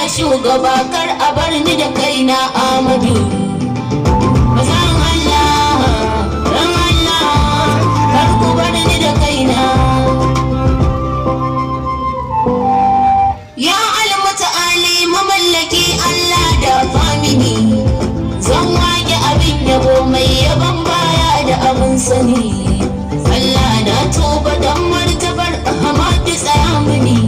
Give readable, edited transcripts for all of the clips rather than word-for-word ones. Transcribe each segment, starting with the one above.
shugaba kar a bar ni da kaina Amadu. Mazan Allah, ran Allah, kar ku bar ni da kaina. Ya almuta'ali mamallaki Allah da famini, zan wage abin yabo mai yaban baya da abin sani. Allah na tuba don martabar Ahmadu tsaya mini,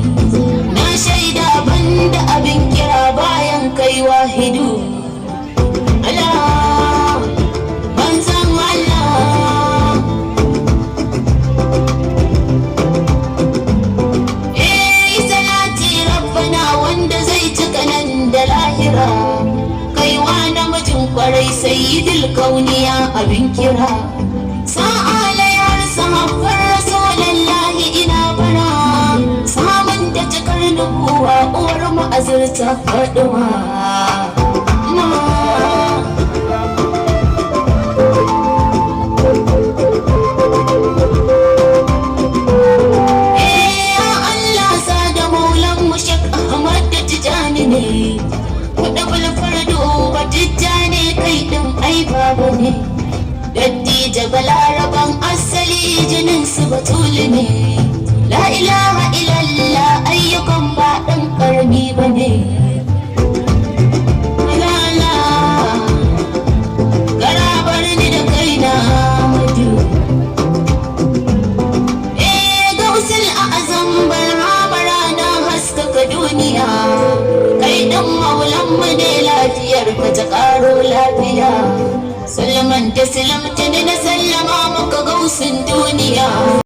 na shaida banda abin kira bayan kai wahidu. Allah, manzan Allah. Salati rabbana wanda zai cika nan da lahira, kaiwa namijin kwarai sayyidul kauniya abin kira. Sa'alayar sahabbar rasulallahi ina bara, samun da cikar nubuwa uwar mu azurta faɗuwa. Ya Allah sada maulan mu Shek Ahmad da Tijani ne, kuɗa bulfardo ba Tijani kai ɗin ai babu ne. Dattija balaraban asali jinin su batuli ne, la ilaha illallah ayyukan ba ɗan ƙarami ba ne. Garabar ni da kaina Amadu. Gausul a azam barhamara na haskaka duniya, kai ɗan maulan mu ne lafiyar ka ta ƙaro lafiya. Salman da Salam tuni na sallama maka gausin duniya.